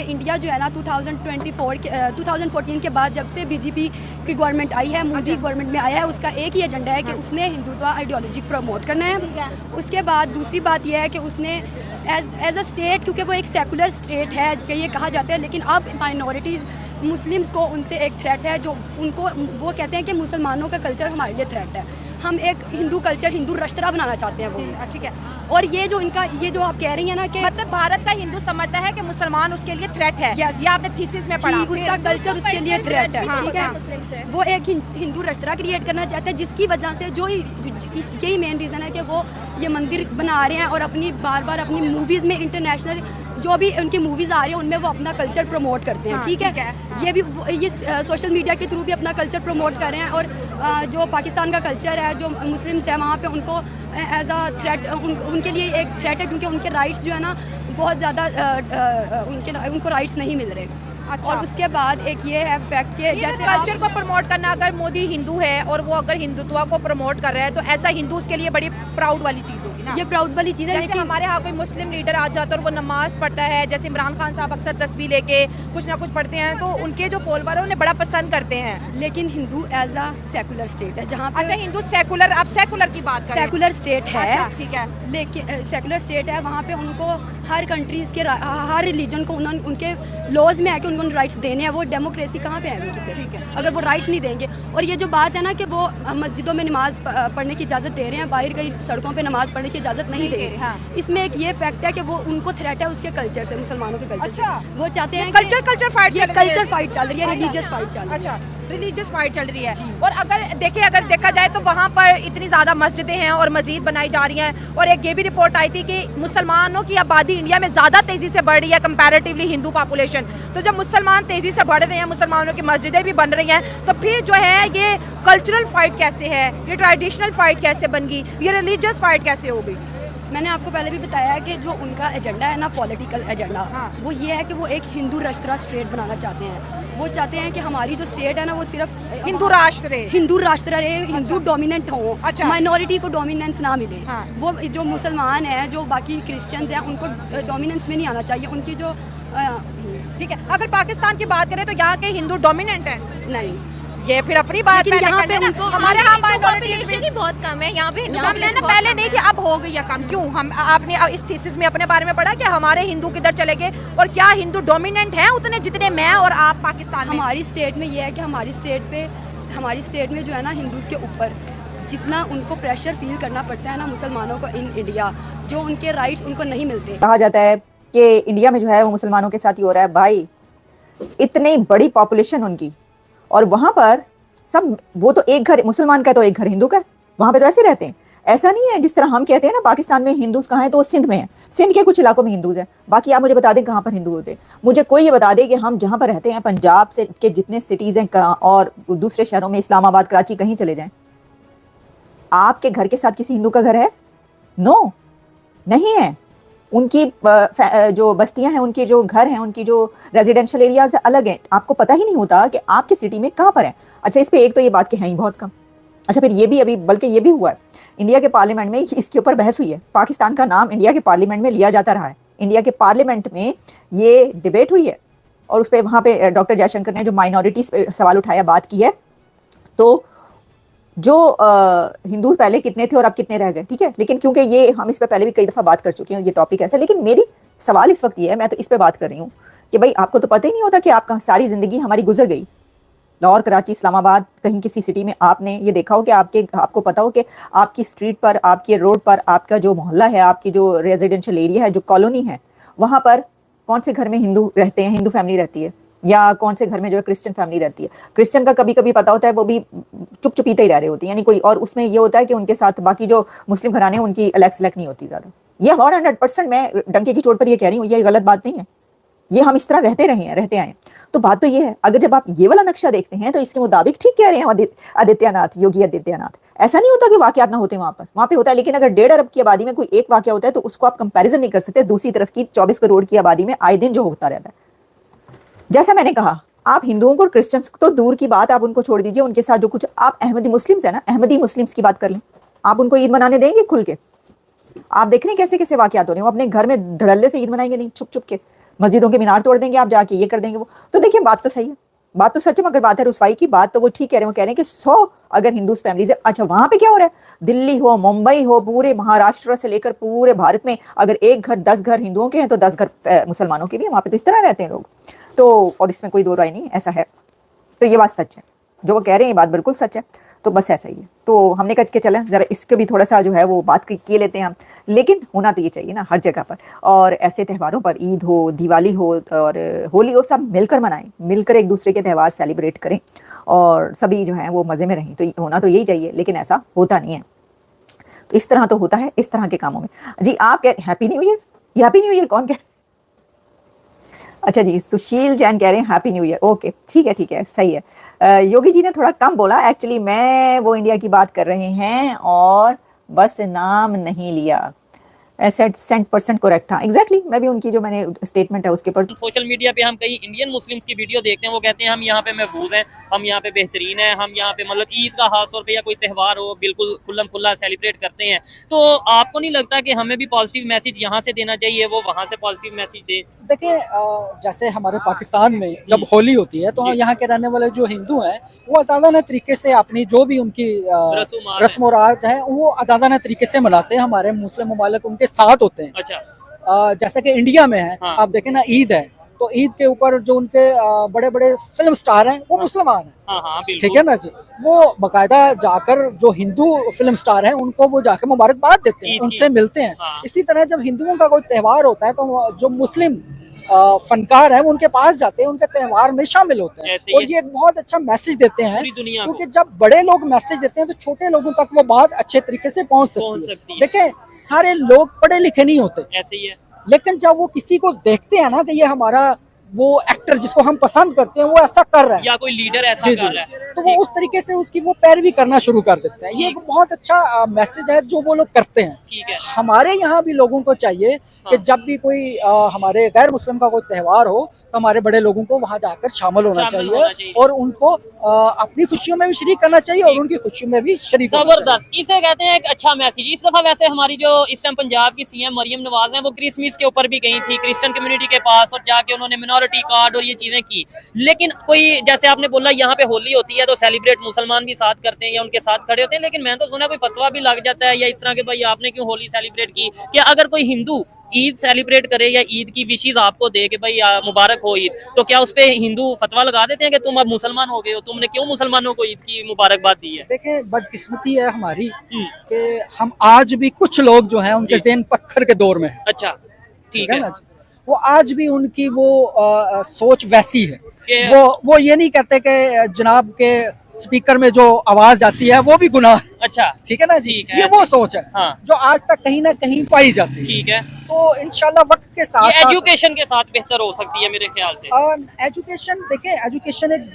कि इंडिया जो है ना 2014 के बाद जब से बीजेपी की गवर्नमेंट आई है, मोदी गवर्नमेंट में आया है, उसका एक ही एजेंडा है कि उसने हिंदुत्व आइडियोलॉजी प्रमोट करना है। उसके बाद दूसरी बात यह है कि उसने एज अ स्टेट, क्योंकि वो एक सेकुलर स्टेट है कि ये कहा जाता है, लेकिन अब माइनॉरिटीज़ मुस्लिम्स को उनसे एक थ्रेट है, जो उनको वो कहते हैं कि मुसलमानों का कल्चर हमारे लिए थ्रेट है। हम एक हिंदू कल्चर, हिंदू राष्ट्र बनाना चाहते हैं वो। ठीक है। और ये जो आप कह रही हैं ना कि मतलब भारत का हिंदू समझता है कि मुसलमान उसके लिए थ्रेट है। Yes. ये आपने थीसिस में पढ़ा। उसका कल्चर उसके लिए थ्रेट है, ठीक है। मुस्लिम से वो एक हिंदू राष्ट्र क्रिएट करना चाहते हैं, जिसकी वजह से यही मेन रीज़न है कि वो ये मंदिर बना रहे हैं और अपनी बार बार अपनी मूवीज़ में इंटरनेशनल जो भी उनकी मूवीज़ आ रही हैं उनमें वो अपना कल्चर प्रमोट करते हैं, ठीक है। ये भी ये सोशल मीडिया के थ्रू भी अपना कल्चर प्रमोट कर रहे हैं। और जो पाकिस्तान का कल्चर है, जो मुस्लिम्स हैं वहाँ पे उनको एज अ थ्रेट, उनके लिए एक थ्रेट है, क्योंकि उनके राइट्स जो है ना बहुत ज़्यादा उनको राइट्स नहीं मिल रहे। अच्छा। और उसके बाद एक ये है फैक्ट कि जैसे कल्चर को प्रमोट करना, अगर मोदी हिंदू है और वो अगर हिंदुत्व को प्रमोट कर रहा है तो ऐसा हिंदू उसके लिए बड़ी प्राउड वाली चीज़ होगी ना। ये प्राउड वाली चीज़ है, जैसे लेकिन हमारे यहाँ कोई मुस्लिम लीडर आ जाता है और वो नमाज पढ़ता है, जैसे इमरान खान साहब अक्सर तस्वीर लेके कुछ ना कुछ पढ़ते हैं, तो उनके जो फॉलोवर है उन्हें बड़ा पसंद करते हैं। लेकिन Hindu as a secular state है, जहाँ पे अच्छा, हिंदू सेकुलर, आप सेकुलर की बात करें। सेकुलर स्टेट है। अच्छा, ठीक है। लेकिन सेकुलर स्टेट है, वहाँ पे उनको हर कंट्रीज़ के हर रिलीजन को उनके लॉज में है कि उनको राइट्स देने हैं। वो डेमोक्रेसी कहाँ पे है उनकी पे? ठीक है। अगर वो राइट्स नहीं देंगे, और ये जो बात है ना कि वो मस्जिदों में नमाज पढ़ने की इजाज़त दे रहे हैं, बाहर कई सड़कों पे नमाज पढ़ने की इजाज़त नहीं दे रहे। हाँ। इसमें एक ये फैक्ट है कि वो उनको थ्रेट है उसके कल्चर से, मुसलमानों के कल्चर अच्छा। से। वो चाहते हैं कल्चर फाइट, ये कल्चर फाइट चल रही है, रिलीजियस फाइट चल रही है। अच्छा, रिलीजियस फाइट चल रही है। और अगर देखा जाए तो वहाँ पर इतनी ज़्यादा मस्जिदें हैं और मस्जिद बनाई जा रही हैं, और एक ये भी रिपोर्ट आई थी कि मुसलमानों की आबादी इंडिया में ज़्यादा तेज़ी से बढ़ रही है कंपैरेटिवली हिंदू पॉपुलेशन। तो जब मुसलमान तेज़ी से बढ़ रहे हैं, मुसलमानों की मस्जिदें भी बन रही हैं, तो फिर जो है ये कल्चरल फाइट कैसे है, ये ट्रेडिशनल फाइट कैसे बन गई, ये रिलीजियस फाइट कैसे हो गई? मैंने आपको पहले भी बताया है कि जो उनका एजेंडा है ना, पॉलिटिकल एजेंडा, हाँ। वो ये है कि वो एक हिंदू राष्ट्र स्टेट बनाना चाहते हैं। वो चाहते हैं कि हमारी जो स्टेट है ना वो सिर्फ हिंदू राष्ट्र रहे, हिंदू डोमिनेंट हो, अच्छा। माइनॉरिटी को डोमिनेंस ना मिले। हाँ। वो जो मुसलमान हैं, जो बाकी क्रिश्चियंस हैं, उनको डोमिनेंस में नहीं आना चाहिए। उनकी जो ठीक है। अगर पाकिस्तान की बात करें तो यहाँ के हिंदू डोमिनेंट हैं। नहीं, ये फिर अपनी बात लेकिन यहाँ पे उनको उनको हमारे यहाँ पॉपुलेशन ही बहुत कम है यहाँ पे। पहले नहीं थी, अब हो गई है कम। क्यों? हम आपने इस थीसिस में अपने बारे में पढ़ा कि हमारे हिंदू किधर चले गए, और क्या हिंदू डोमिनेंट हैं उतने जितने मैं और आप पाकिस्तान में? हमारी स्टेट में ये है कि हमारी स्टेट में जो है ना हिंदूज़ के ऊपर जितना उनको प्रेशर फील करना पड़ता है ना मुसलमानों को इन इंडिया, जो उनके राइट्स उनको नहीं मिलते। कहा जाता है कि इंडिया में जो है वो मुसलमानों के साथ ही हो रहा है। भाई, इतनी बड़ी पॉपुलेशन उनकी, और वहां पर सब, वो तो एक घर मुसलमान का तो एक घर हिंदू का है, वहां पे तो ऐसे रहते हैं। ऐसा नहीं है जिस तरह हम कहते हैं ना पाकिस्तान में हिंदूज कहाँ हैं, तो सिंध में है, सिंध के कुछ इलाकों में हिंदूज हैं, बाकी आप मुझे बता दें कहाँ पर हिंदू होते हैं। मुझे कोई ये बता दे कि हम जहाँ पर रहते हैं पंजाब से के जितने सिटीज हैं और दूसरे शहरों में इस्लामाबाद, कराची, कहीं चले जाएं, आपके घर के साथ किसी हिंदू का घर है? नो, नहीं है। उनकी जो बस्तियां हैं, उनके जो घर हैं, उनकी जो रेजिडेंशियल एरियाज अलग हैं। आपको पता ही नहीं होता कि आपके सिटी में कहाँ पर है। अच्छा, इस पे एक तो ये बात कि है ही बहुत कम। अच्छा, फिर ये भी अभी बल्कि ये भी हुआ है, इंडिया के पार्लियामेंट में इसके ऊपर बहस हुई है। पाकिस्तान का नाम इंडिया के पार्लियामेंट में लिया जाता रहा है, इंडिया के पार्लियामेंट में ये डिबेट हुई है, और उस पर वहाँ पे डॉक्टर जयशंकर ने जो माइनॉरिटीज पे सवाल उठाया, बात की है, तो जो हिंदू पहले कितने थे और अब कितने रह गए, ठीक है। लेकिन क्योंकि ये हम इस पे पहले भी कई दफ़ा बात कर चुके हैं, ये टॉपिक ऐसा, लेकिन मेरी सवाल इस वक्त ये है, मैं तो इस पे बात कर रही हूँ कि भाई आपको तो पता ही नहीं होता कि आपका सारी ज़िंदगी हमारी गुजर गई, लाहौर, कराची, इस्लामाबाद, कहीं किसी सिटी में आपने ये देखा हो कि आपको पता हो कि आपकी स्ट्रीट पर, आपके रोड पर, आपका जो मोहल्ला है, आपकी जो रेजिडेंशियल एरिया है, जो कॉलोनी है, वहाँ पर कौन से घर में हिंदू रहते हैं, हिंदू फैमिली रहती है, या कौन से घर में जो है क्रिश्चियन फैमिली रहती है। क्रिश्चियन का कभी कभी पता होता है, वो भी चुप चुपीते ही रह रहे होते हैं, यानी कोई, और उसमें ये होता है कि उनके साथ बाकी जो मुस्लिम घराने हैं उनकी अलग सेलेक्ट नहीं होती ज़्यादा। ये 100% मैं डंके की चोट पर ये कह रही हूँ, ये गलत बात नहीं है, ये हम इस तरह रहते आए। तो बात तो ये है, अगर जब आप ये वाला नक्शा देखते हैं तो इसके मुताबिक ठीक कह रहे हैं आदित्यनाथ, योगी आदित्यनाथ। ऐसा नहीं होता कि वाकयात ना होते वहाँ पे होता है, लेकिन अगर 1.5 अरब की आबादी में कोई एक वाकया होता है तो उसको आप कंपैरिजन नहीं कर सकते दूसरी तरफ की 24 करोड़ की आबादी में आए दिन जो होता रहता है। जैसा मैंने कहा, आप हिंदुओं को और क्रिश्चियंस को तो दूर की बात, आप उनको छोड़ दीजिए, उनके साथ जो कुछ, आप अहमदी मुस्लिम्स है ना, अहमदी मुस्लिम्स की बात कर लें, आप उनको ईद मनाने देंगे खुल के? आप देख रहे हैं कैसे कैसे वाकयात हो रहे हैं, वो अपने घर में धड़ल्ले से ईद मनाएंगे नहीं, छुप छुप के। मस्जिदों के मीनार तोड़ देंगे आप जाके, ये कर देंगे वो। तो देखिए बात तो सही है, बात तो सच है, मगर बात है रुसवाई की। बात तो वो ठीक कह रहे हैं, वो कह रहे हैं कि 100 अगर हिंदू फैमिलीज है, अच्छा वहां पे क्या हो रहा है, दिल्ली हो, मुंबई हो, पूरे महाराष्ट्र से लेकर पूरे भारत में अगर एक घर 10 घर हिंदुओं के हैं तो 10 घर मुसलमानों के भी हैं, वहां पे तो इस तरह रहते हैं लोग। तो और इसमें कोई दो राय नहीं, ऐसा है। तो ये बात सच है, जो वो कह रहे हैं ये बात बिल्कुल सच है। तो बस ऐसा ही है। तो हमने कहा कि चलें जरा इसके भी थोड़ा सा जो है वो बात किए लेते हैं हम। लेकिन होना तो ये चाहिए ना हर जगह पर, और ऐसे त्योहारों पर, ईद हो, दिवाली हो और होली हो, सब मिलकर मनाएं, मिलकर एक दूसरे के त्यौहार सेलिब्रेट करें और सभी जो है वो मज़े में रहें। तो होना तो यही चाहिए, लेकिन ऐसा होता नहीं है। तो इस तरह तो होता है इस तरह के कामों में। जी आप कह हैप्पी न्यू ईयर, ये हैप्पी न्यू ईयर कौन कह, अच्छा जी सुशील जैन कह रहे हैं हैप्पी न्यू ईयर। ओके ठीक है सही है। योगी जी ने थोड़ा कम बोला, एक्चुअली मैं वो इंडिया की बात कर रहे हैं और बस नाम नहीं लिया। 100% करेक्ट, हाँ एग्जैक्टली। मैं भी उनकी जो मैंने स्टेटमेंट है उसके ऊपर सोशल मीडिया पे हम कई इंडियन मुस्लिम्स की वीडियो देखते हैं, वो कहते हैं हम यहाँ पे महफूज हैं, हम यहाँ पे बेहतरीन हैं, हम यहाँ पे मतलब ईद का खास तौर पे या कोई त्यौहार हो बिल्कुल खुल्लम खुल्ला सेलिब्रेट करते हैं। तो आपको नहीं लगता कि हमें भी पॉजिटिव मैसेज यहाँ से देना चाहिए, वो वहाँ से पॉजिटिव मैसेज दे? देखिए जैसे हमारे पाकिस्तान में जब होली होती है तो यहाँ के रहने वाले जो हिंदू हैं वो आज़ादाना तरीके से अपनी जो भी उनकी रस्म और राज है वो आज़ादाना तरीके से मनाते हैं। हमारे मुस्लिम ममालिक उनके साथ होते हैं। अच्छा। जैसे कि इंडिया में है, हाँ। आप देखें ना ईद है तो ईद के ऊपर जो उनके बड़े बड़े फिल्म स्टार हैं वो मुसलमान हैं। हाँ बिल्कुल। ठीक है ना जी, वो बाकायदा जाकर जो हिंदू फिल्म स्टार हैं उनको वो जाकर मुबारकबाद देते हैं, उनसे मिलते हैं। हाँ। इसी तरह जब हिंदुओं का कोई त्यौहार होता है तो जो मुस्लिम फनकार हैं वो उनके पास जाते हैं, उनके त्यौहार में शामिल होते हैं और ये एक बहुत अच्छा मैसेज देते हैं, क्योंकि जब बड़े लोग मैसेज देते हैं तो छोटे लोगों तक वो बात अच्छे तरीके से पहुंच सकती है। देखें सारे लोग पढ़े लिखे नहीं होते, ऐसे ही है। लेकिन जब वो किसी को देखते हैं ना कि ये हमारा वो एक्टर जिसको हम पसंद करते हैं वो ऐसा कर रहा है या कोई लीडर ऐसा कर रहा है, तो वो उस तरीके से उसकी वो पैरवी करना शुरू कर देते हैं। ये एक बहुत अच्छा मैसेज है जो वो लोग करते हैं। ठीक है। हमारे यहाँ भी लोगों को चाहिए कि जब भी कोई हमारे गैर मुस्लिम का कोई त्यौहार हो तो हमारे बड़े लोगों को वहाँ जाकर शामिल होना चाहिए और उनको अपनी खुशियों में भी शरीक करना चाहिए और उनकी खुशियों में भी शरीक होना चाहिए। जबरदस्त, इसे कहते हैं एक अच्छा मैसेज। इस दफा वैसे हमारी जो इस टाइम पंजाब की सीएम मरियम नवाज हैं वो क्रिसमस के ऊपर भी गई थी क्रिश्चियन कम्युनिटी के पास और जाके उन्होंने मिनोरिटी कार्ड और ये चीजें की। लेकिन कोई जैसे आपने बोला यहाँ पे होली होती है तो सेलिब्रेट मुसलमान भी साथ करते हैं या उनके साथ खड़े होते हैं, लेकिन मैंने तो सुना कोई फतवा भी लग जाता है या इस तरह के भाई आपने क्यों होली सेलिब्रेट की। क्या अगर कोई हिंदू ईद सेलिब्रेट करे या ईद की विशेष आपको दे के भाई मुबारक हो ईद, तो क्या उस पे हिंदू फतवा लगा देते हैं कि तुम अब मुसलमान हो गए हो, तुमने क्यों मुसलमानों को ईद की मुबारकबाद दी है? देखें बदकिस्मती है हमारी कि हम आज भी कुछ लोग जो हैं उनके ज़हन पत्थर के दौर में है। अच्छा ठीक है ना जी, वो आज भी उनकी वो सोच वैसी है। वो ये नहीं कहते कि जनाब के स्पीकर में जो आवाज जाती है वो भी गुनाह। अच्छा ठीक है ना जी, ये वो सोच है हाँ। जो आज तक कहीं ना कहीं पाई जाती है। ठीक है, तो इंशाल्लाह वक्त के साथ एजुकेशन के साथ बेहतर हो सकती है मेरे ख्याल से। एजुकेशन देखें, एजुकेशन एक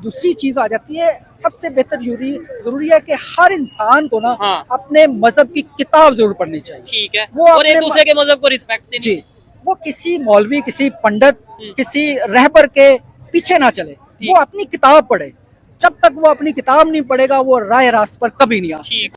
दूसरी चीज आ जाती है। सबसे बेहतर जरूरी है कि हर इंसान को ना हाँ। अपने मजहब की किताब जरूर पढ़नी चाहिए। ठीक है, वो और एक दूसरे के मजहब को रिस्पेक्ट देनी चाहिए। वो किसी मौलवी, किसी पंडित, किसी रहबर के पीछे ना चले, वो अपनी किताब पढ़े। जब तक वो अपनी किताब नहीं पढ़ेगा वो राह रास्त पर कभी नहीं आ सकता।